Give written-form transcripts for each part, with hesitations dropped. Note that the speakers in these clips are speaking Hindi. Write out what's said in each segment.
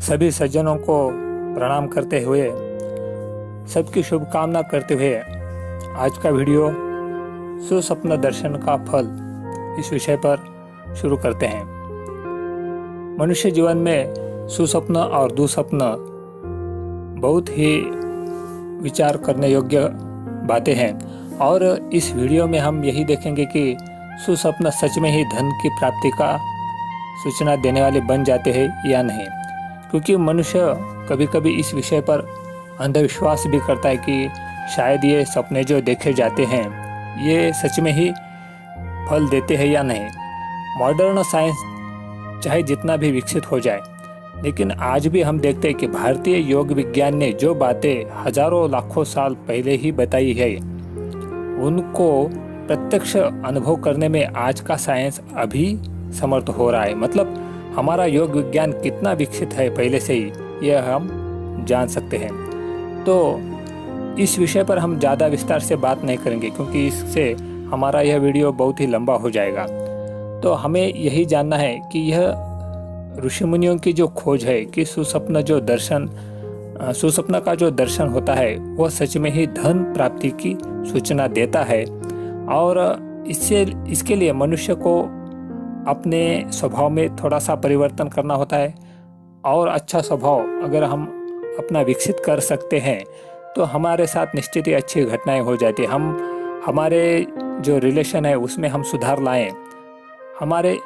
सभी सज्जनों को प्रणाम करते हुए, सबकी शुभकामना करते हुए आज का वीडियो सुसपन दर्शन का फल इस विषय पर शुरू करते हैं। मनुष्य जीवन में सुसपन और दुस्वप्न बहुत ही विचार करने योग्य बातें हैं और इस वीडियो में हम यही देखेंगे कि सुसपन सच में ही धन की प्राप्ति का सूचना देने वाले बन जाते हैं या नहीं, क्योंकि मनुष्य कभी कभी इस विषय पर अंधविश्वास भी करता है कि शायद ये सपने जो देखे जाते हैं ये सच में ही फल देते हैं या नहीं। मॉडर्न साइंस चाहे जितना भी विकसित हो जाए, लेकिन आज भी हम देखते हैं कि भारतीय योग विज्ञान ने जो बातें हजारों लाखों साल पहले ही बताई है, उनको प्रत्यक्ष अनुभव करने में आज का साइंस अभी समर्थ हो रहा है। मतलब हमारा योग विज्ञान कितना विकसित है पहले से ही यह हम जान सकते हैं। तो इस विषय पर हम ज़्यादा विस्तार से बात नहीं करेंगे, क्योंकि इससे हमारा यह वीडियो बहुत ही लंबा हो जाएगा। तो हमें यही जानना है कि यह ऋषि मुनियों की जो खोज है कि सुसपन का जो दर्शन होता है वह सच में ही धन प्राप्ति की सूचना देता है, और इसके लिए मनुष्य को अपने स्वभाव में थोड़ा सा परिवर्तन करना होता है। और अच्छा स्वभाव अगर हम अपना विकसित कर सकते हैं तो हमारे साथ निश्चित ही अच्छी घटनाएं हो जाती है। हमारे जो रिलेशन है उसमें हम सुधार लाएं, हमारे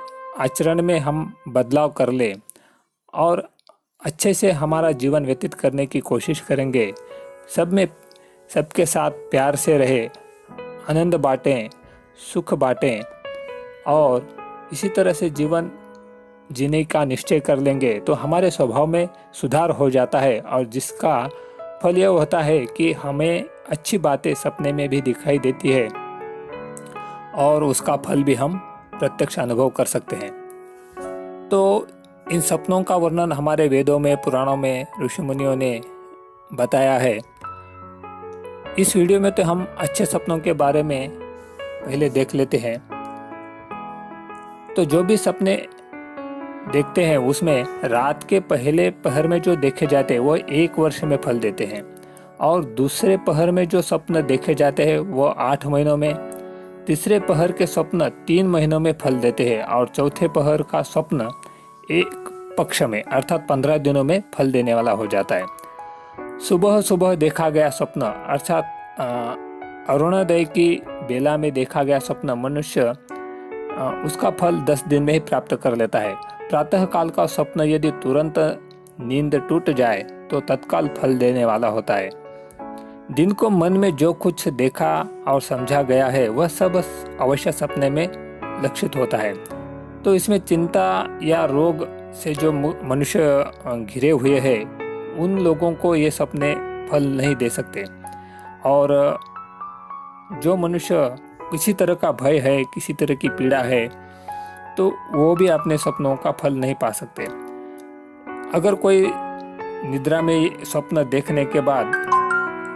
आचरण में हम बदलाव कर लें और अच्छे से हमारा जीवन व्यतीत करने की कोशिश करेंगे। सबके साथ प्यार से रहे, आनंद बांटें, सुख बांटें और इसी तरह से जीवन जीने का निश्चय कर लेंगे तो हमारे स्वभाव में सुधार हो जाता है, और जिसका फल यह होता है कि हमें अच्छी बातें सपने में भी दिखाई देती है और उसका फल भी हम प्रत्यक्ष अनुभव कर सकते हैं। तो इन सपनों का वर्णन हमारे वेदों में, पुराणों में ऋषि मुनियों ने बताया है। इस वीडियो में तो हम अच्छे सपनों के बारे में पहले देख लेते हैं। तो जो भी सपने देखते हैं उसमें रात के पहले पहर में जो देखे जाते हैं वो 1 वर्ष में फल देते हैं, और दूसरे पहर में जो स्वप्न देखे जाते हैं वो 8 महीनों में, तीसरे पहर के स्वप्न 3 महीनों में फल देते हैं, और चौथे पहर का स्वप्न 1 पक्ष में अर्थात 15 दिनों में फल देने वाला हो जाता है। सुबह सुबह देखा गया स्वप्न अर्थात अरुणोदय की बेला में देखा गया स्वप्न मनुष्य उसका फल 10 दिन में ही प्राप्त कर लेता है। प्रातः काल का स्वप्न यदि तुरंत नींद टूट जाए तो तत्काल फल देने वाला होता है। दिन को मन में जो कुछ देखा और समझा गया है वह सब अवश्य सपने में लक्षित होता है। तो इसमें चिंता या रोग से जो मनुष्य घिरे हुए हैं उन लोगों को ये सपने फल नहीं दे सकते, और जो मनुष्य किसी तरह का भय है, किसी तरह की पीड़ा है, तो वो भी अपने सपनों का फल नहीं पा सकते। अगर कोई निद्रा में स्वप्न देखने के बाद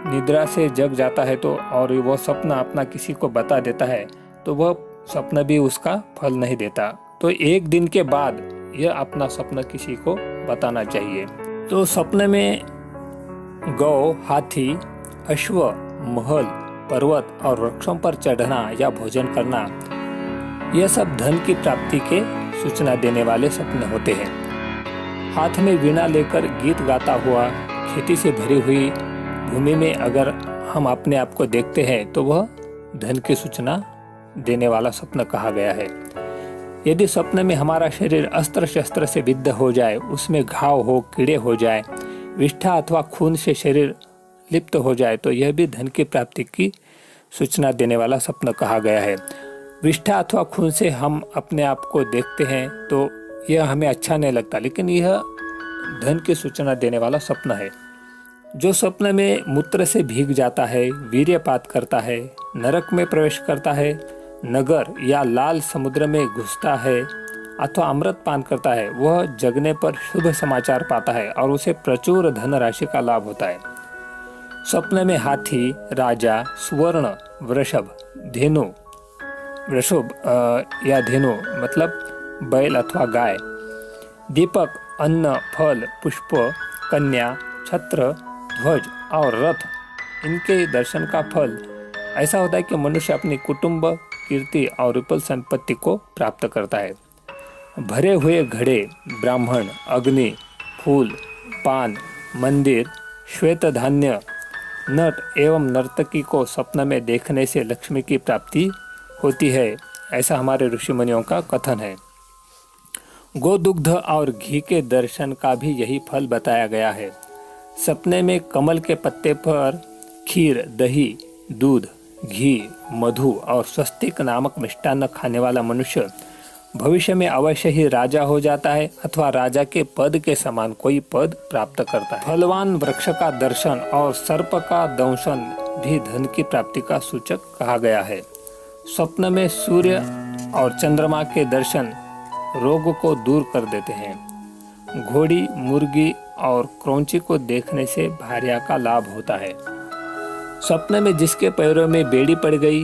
निद्रा से जग जाता है तो और वो स्वप्न अपना किसी को बता देता है तो वह स्वप्न भी उसका फल नहीं देता। तो 1 दिन के बाद यह अपना स्वप्न किसी को बताना चाहिए। तो सपने में गौ, हाथी, अश्व, महल, पर्वत और वृक्षों पर चढ़ना या भोजन करना, यह सब धन की प्राप्ति के सूचना देने वाले सपने होते हैं। हाथ में वीणा लेकर गीत गाता हुआ खेती से भरी हुई भूमि में अगर हम अपने आप को देखते हैं तो वह धन की सूचना देने वाला स्वप्न कहा गया है। यदि स्वप्न में हमारा शरीर अस्त्र शस्त्र से विद्ध हो जाए, उसमें घाव हो, कीड़े हो जाए, विष्ठा अथवा खून से शरीर लिप्त हो जाए तो यह भी धन की प्राप्ति की सूचना देने वाला स्वप्न कहा गया है। विष्ठा अथवा खून से हम अपने आप को देखते हैं तो यह हमें अच्छा नहीं लगता, लेकिन यह धन की सूचना देने वाला स्वप्न है। जो स्वप्न में मूत्र से भीग जाता है, वीर्यपात करता है, नरक में प्रवेश करता है, नगर या लाल समुद्र में घुसता है अथवा अमृत पान करता है, वह जगने पर शुभ समाचार पाता है और उसे प्रचुर धन राशि का लाभ होता है। स्वप्न में हाथी, राजा, सुवर्ण, वृषभ, धेनु, वृषभ या धेनु मतलब बैल अथवा गाय, दीपक अन्न, फल, पुष्प, कन्या, छत्र, ध्वज और रथ, इनके दर्शन का फल ऐसा होता है कि मनुष्य अपनी कुटुंब, कीर्ति और विपुल संपत्ति को प्राप्त करता है। भरे हुए घड़े, ब्राह्मण, अग्नि, फूल, पान, मंदिर, श्वेत धान्य, नट एवं नर्तकी को स्वप्न में देखने से लक्ष्मी की प्राप्ति होती है, ऐसा हमारे ऋषि मुनियों का कथन है। गोदुग्ध और घी के दर्शन का भी यही फल बताया गया है। सपने में कमल के पत्ते पर खीर, दही, दूध, घी, मधु और स्वस्तिक नामक मिष्टान्न खाने वाला मनुष्य भविष्य में अवश्य ही राजा हो जाता है अथवा राजा के पद के समान कोई पद प्राप्त करता है। फलवान वृक्ष का दर्शन और सर्प का दंशन भी धन की प्राप्ति का सूचक कहा गया है। स्वप्न में सूर्य और चंद्रमा के दर्शन रोग को दूर कर देते हैं। घोड़ी, मुर्गी और क्रौंची को देखने से भार्या का लाभ होता है। स्वप्न में जिसके पैरों में बेड़ी पड़ गई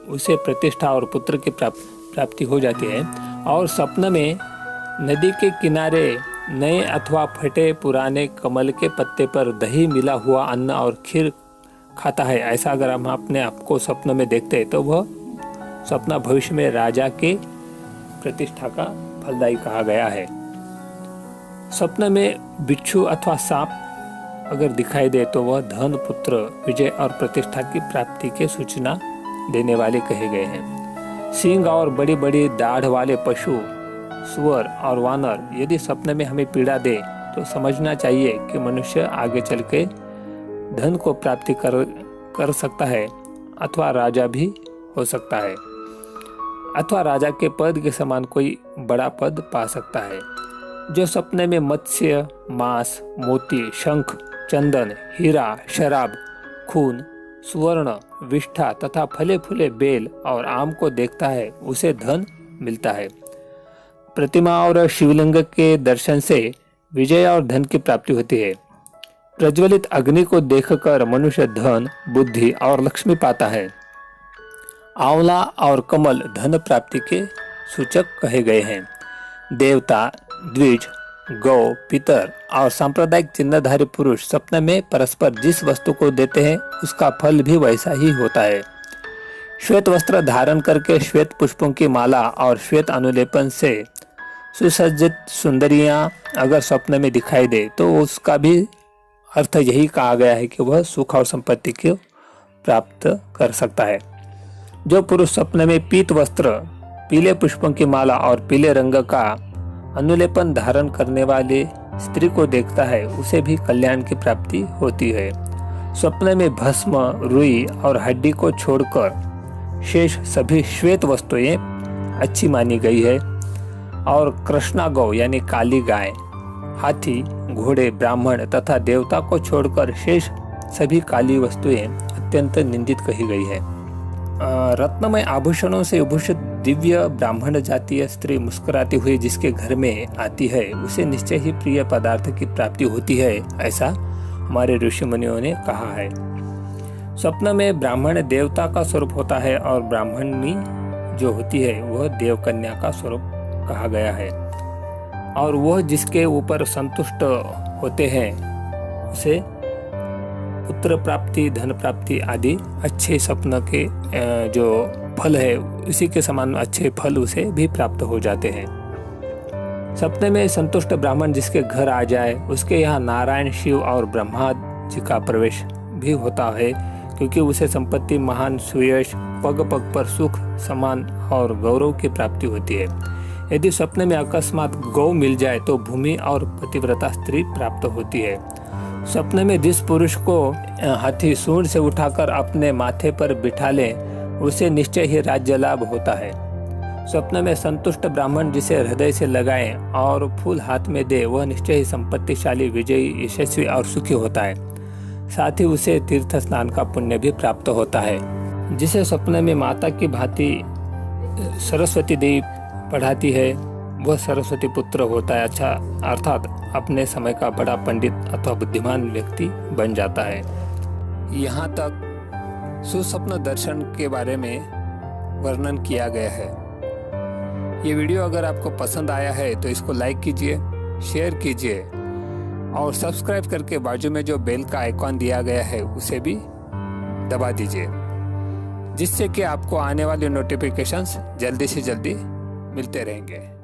उसे प्रतिष्ठा और पुत्र की प्राप्ति हो जाती है। और स्वप्न में नदी के किनारे नए अथवा फटे पुराने कमल के पत्ते पर दही मिला हुआ अन्न और खीर खाता है, ऐसा अगर हम अपने आप को स्वप्न में देखते हैं तो वह स्वप्न भविष्य में राजा के प्रतिष्ठा का फलदायी कहा गया है। स्वप्न में बिच्छू अथवा सांप अगर दिखाई दे तो वह धन, पुत्र, विजय और प्रतिष्ठा की प्राप्ति के सूचना देने वाले कहे गए हैं। सींग और बड़ी बड़ी दाढ़ वाले पशु, सुअर और वानर यदि स्वप्न में हमें पीड़ा दे तो समझना चाहिए कि मनुष्य आगे चल के धन को प्राप्ति कर सकता है अथवा राजा भी हो सकता है अथवा राजा के पद के समान कोई बड़ा पद पा सकता है। जो सपने में मत्स्य, मांस, मोती, शंख, चंदन, हीरा, शराब, खून, सुवर्ण, विष्ठा तथा फले फूले बेल और आम को देखता है उसे धन मिलता है। प्रतिमा और शिवलिंग के दर्शन से विजय और धन की प्राप्ति होती है। प्रज्वलित अग्नि को देखकर मनुष्य धन, बुद्धि और लक्ष्मी पाता है। आंवला और कमल धन प्राप्ति के सूचक कहे गए हैं। देवता, द्विज, गौ, पितर और सांप्रदायिक चिन्हधारी पुरुष स्वप्न में परस्पर जिस वस्तु को देते हैं उसका फल भी वैसा ही होता है। श्वेत वस्त्र धारण करके श्वेत पुष्पों की माला और श्वेत अनुलेपन से सुसज्जित सुंदरियां अगर स्वप्न में दिखाई दे तो उसका भी अर्थ यही कहा गया है कि वह सुख और संपत्ति को प्राप्त कर सकता है। जो पुरुष स्वप्न में पीत वस्त्र, पीले पुष्पों की माला और पीले रंग का अनुलेपन धारण करने वाले स्त्री को देखता है उसे भी कल्याण की प्राप्ति होती है। स्वप्न में भस्म, रुई और हड्डी को छोड़कर शेष सभी श्वेत वस्तुएं अच्छी मानी गई है और कृष्णा गौ यानी काली गाय, हाथी, घोड़े, ब्राह्मण तथा देवता को छोड़कर शेष सभी काली वस्तुएं अत्यंत निंदित कही गई है। रत्नमय आभूषणों से विभूषित दिव्य ब्राह्मण जातीय स्त्री मुस्कुराती हुई जिसके घर में आती है उसे निश्चय ही प्रिय पदार्थ की प्राप्ति होती है, ऐसा हमारे ऋषि मुनियों ने कहा है। स्वप्न में ब्राह्मण देवता का स्वरूप होता है और ब्राह्मणी जो होती है वह देवकन्या का स्वरूप कहा गया है और वह जिसके ऊपर संतुष्ट होते हैं उसे पुत्र प्राप्ति, धन प्राप्ति आदि अच्छे स्वप्न के जो फल है उसी के समान अच्छे फल उसे भी प्राप्त हो जाते हैं। सपने में संतुष्ट ब्राह्मण जिसके घर आ जाए उसके यहाँ नारायण, शिव और ब्रह्मा जी का प्रवेश भी होता है क्योंकि उसे संपत्ति, महान सुयश, पग पग पर सुख, सम्मान और गौरव की प्राप्ति होती है। यदि स्वप्न में अकस्मात गौ मिल जाए तो भूमि और पतिव्रता स्त्री प्राप्त होती है। स्वप्न में जिस पुरुष को हाथी सूंड से उठाकर अपने माथे पर बिठा ले उसे निश्चय ही राज्य लाभ होता है। स्वप्न में संतुष्ट ब्राह्मण जिसे हृदय से लगाए और फूल हाथ में दे वह निश्चय ही संपत्तिशाली, विजयी, यशस्वी और सुखी होता है। साथ ही उसे तीर्थ स्नान का पुण्य भी प्राप्त होता है। जिसे स्वप्न में माता की भांति सरस्वती देवी पढ़ाती है वह सरस्वती पुत्र होता है, अच्छा अर्थात अपने समय का बड़ा पंडित अथवा बुद्धिमान व्यक्ति बन जाता है। यहाँ तक सुस्वप्न दर्शन के बारे में वर्णन किया गया है। ये वीडियो अगर आपको पसंद आया है तो इसको लाइक कीजिए, शेयर कीजिए और सब्सक्राइब करके बाजू में जो बेल का आइकॉन दिया गया है उसे भी दबा दीजिए, जिससे कि आपको आने वाली नोटिफिकेशंस जल्दी से जल्दी मिलते रहेंगे।